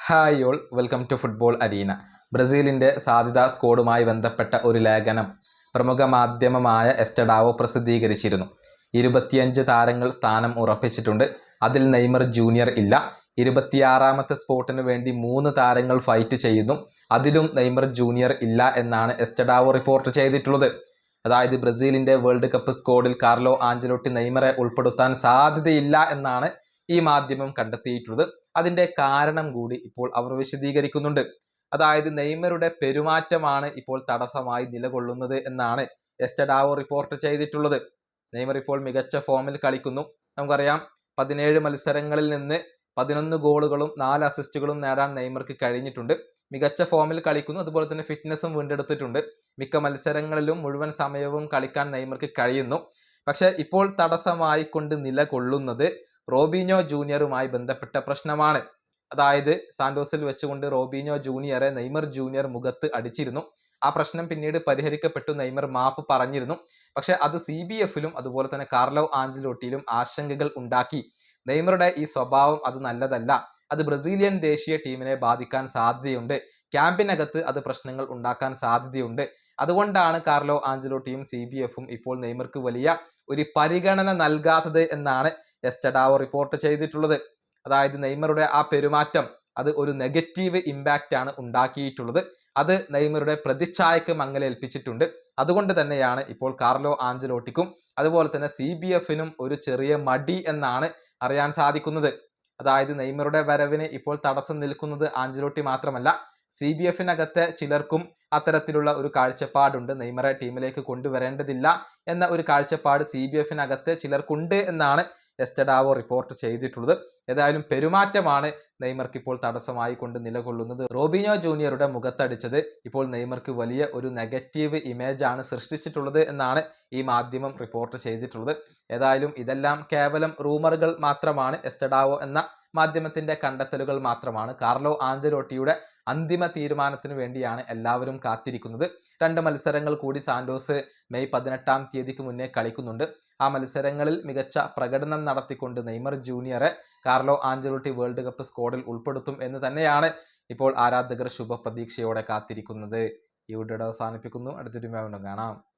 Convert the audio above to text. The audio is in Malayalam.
Hi all, welcome to football arena. ബ്രസീലിൻ്റെ സാധ്യതാ സ്ക്വാഡുമായി ബന്ധപ്പെട്ട ഒരു ലേഖനം പ്രമുഖ മാധ്യമമായ എസ്റ്റഡാവോ പ്രസിദ്ധീകരിച്ചിരുന്നു. 25 താരങ്ങൾ സ്ഥാനം ഉറപ്പിച്ചിട്ടുണ്ട്. അതിൽ നെയ്മർ ജൂനിയർ ഇല്ല. 26ാമത്തെ സ്പോട്ടിന് വേണ്ടി 3 താരങ്ങൾ ഫൈറ്റ് ചെയ്യുന്നു. അതിലും നെയ്മർ ജൂനിയർ ഇല്ല എന്നാണ് എസ്റ്റഡാവോ റിപ്പോർട്ട് ചെയ്തിട്ടുള്ളത്. അതായത് ബ്രസീലിൻ്റെ വേൾഡ് കപ്പ് സ്ക്വാഡിൽ കാർലോ ആഞ്ചലോട്ടി നെയ്മറെ ഉൾപ്പെടുത്താൻ സാധ്യതയില്ല എന്നാണ് ഈ മാധ്യമം കണ്ടെത്തിയിട്ടുള്ളത്. അതിൻ്റെ കാരണം കൂടി ഇപ്പോൾ അവർ വിശദീകരിക്കുന്നുണ്ട്. അതായത് നെയ്മറുടെ പെരുമാറ്റമാണ് ഇപ്പോൾ തടസ്സമായി നിലകൊള്ളുന്നത് എന്നാണ് എസ്റ്റഡാവോ റിപ്പോർട്ട് ചെയ്തിട്ടുള്ളത്. നെയ്മർ ഇപ്പോൾ മികച്ച ഫോമിൽ കളിക്കുന്നു. നമുക്കറിയാം, 17 മത്സരങ്ങളിൽ നിന്ന് 11 ഗോളുകളും 4 അസിസ്റ്റുകളും നേടാൻ നെയ്മർക്ക് കഴിഞ്ഞിട്ടുണ്ട്. മികച്ച ഫോമിൽ കളിക്കുന്നു. അതുപോലെ തന്നെ ഫിറ്റ്നസും വീണ്ടെടുത്തിട്ടുണ്ട്. മിക്ക മത്സരങ്ങളിലും മുഴുവൻ സമയവും കളിക്കാൻ നെയ്മർക്ക് കഴിയുന്നു. പക്ഷെ ഇപ്പോൾ തടസ്സമായി കൊണ്ട് നിലകൊള്ളുന്നത് റോബിഞ്ഞോ ജൂനിയറുമായി ബന്ധപ്പെട്ട പ്രശ്നമാണ്. അതായത് സാന്റോസിൽ വെച്ചുകൊണ്ട് റോബിഞ്ഞോ ജൂനിയറെ നെയ്മർ ജൂനിയർ മുഖത്ത് അടിച്ചിരുന്നു. ആ പ്രശ്നം പിന്നീട് പരിഹരിക്കപ്പെട്ടു. നെയ്മർ മാപ്പ് പറഞ്ഞിരുന്നു. പക്ഷെ അത് CBFലും അതുപോലെ തന്നെ കാർലോ ആഞ്ചലോട്ടിയിലും ആശങ്കകൾ ഉണ്ടാക്കി. നെയ്മറുടെ ഈ സ്വഭാവം അത് നല്ലതല്ല. അത് ബ്രസീലിയൻ ദേശീയ ടീമിനെ ബാധിക്കാൻ സാധ്യതയുണ്ട്. ക്യാമ്പിനകത്ത് അത് പ്രശ്നങ്ങൾ ഉണ്ടാക്കാൻ സാധ്യതയുണ്ട്. അതുകൊണ്ടാണ് കാർലോ ആഞ്ചലോട്ടിയും CBFും ഇപ്പോൾ നെയ്മർക്ക് വലിയ ഒരു പരിഗണന നൽകാത്തത് എന്നാണ് എസ്റ്റഡാവോ റിപ്പോർട്ട് ചെയ്തിട്ടുള്ളത്. അതായത് നെയ്മറുടെ ആ പെരുമാറ്റം അത് ഒരു നെഗറ്റീവ് ഇമ്പാക്റ്റ് ആണ് ഉണ്ടാക്കിയിട്ടുള്ളത്. അത് നെയ്മറുടെ പ്രതിച്ഛായക്ക് മങ്ങലേൽപ്പിച്ചിട്ടുണ്ട്. അതുകൊണ്ട് തന്നെയാണ് ഇപ്പോൾ കാർലോ ആഞ്ചലോട്ടിക്കും അതുപോലെ തന്നെ CBFനും ഒരു ചെറിയ മടി എന്നാണ് അറിയാൻ സാധിക്കുന്നത്. അതായത് നെയ്മറുടെ വരവിന് ഇപ്പോൾ തടസ്സം നിൽക്കുന്നത് ആഞ്ചലോട്ടി മാത്രമല്ല, CBFനകത്തെ ചിലർക്കും അത്തരത്തിലുള്ള ഒരു കാഴ്ചപ്പാടുണ്ട്. നെയ്മറെ ടീമിലേക്ക് കൊണ്ടുവരേണ്ടതില്ല എന്ന ഒരു കാഴ്ചപ്പാട് CBFനകത്ത് ചിലർക്കുണ്ട് എന്നാണ് എസ്റ്റഡാവോ റിപ്പോർട്ട് ചെയ്തിട്ടുള്ളത്. ഏതായാലും പെരുമാറ്റമാണ് നെയ്മർക്ക് ഇപ്പോൾ തടസ്സമായി കൊണ്ട് നിലകൊള്ളുന്നത്. റോബിഞ്ഞോ ജൂനിയറുടെ മുഖത്തടിച്ചത് ഇപ്പോൾ നെയ്മർക്ക് വലിയ ഒരു നെഗറ്റീവ് ഇമേജ് ആണ് സൃഷ്ടിച്ചിട്ടുള്ളത് എന്നാണ് ഈ മാധ്യമം റിപ്പോർട്ട് ചെയ്തിട്ടുള്ളത്. ഏതായാലും ഇതെല്ലാം കേവലം റൂമറുകൾ മാത്രമാണ്. എസ്റ്റഡാവോ എന്ന മാധ്യമത്തിന്റെ കണ്ടെത്തലുകൾ മാത്രമാണ്. കാർലോ ആഞ്ചലോട്ടിയുടെ അന്തിമ തീരുമാനത്തിന് വേണ്ടിയാണ് എല്ലാവരും കാത്തിരിക്കുന്നത്. 2 മത്സരങ്ങൾ കൂടി സാന്റോസ് മെയ് 18-ാം തീയതിക്ക് മുന്നേ കളിക്കുന്നുണ്ട്. ആ മത്സരങ്ങളിൽ മികച്ച പ്രകടനം നടത്തിക്കൊണ്ട് നെയ്മർ ജൂനിയറെ കാർലോ ആഞ്ചലോട്ടി വേൾഡ് കപ്പ് സ്ക്വാഡിൽ ഉൾപ്പെടുത്തും എന്ന് തന്നെയാണ് ഇപ്പോൾ ആരാധകർ ശുഭപ്രതീക്ഷയോടെ കാത്തിരിക്കുന്നത്. ഈ വീഡിയോ അവസാനിപ്പിക്കുന്നു. അടുത്തൊരു വീഡിയോയിൽ കാണാം.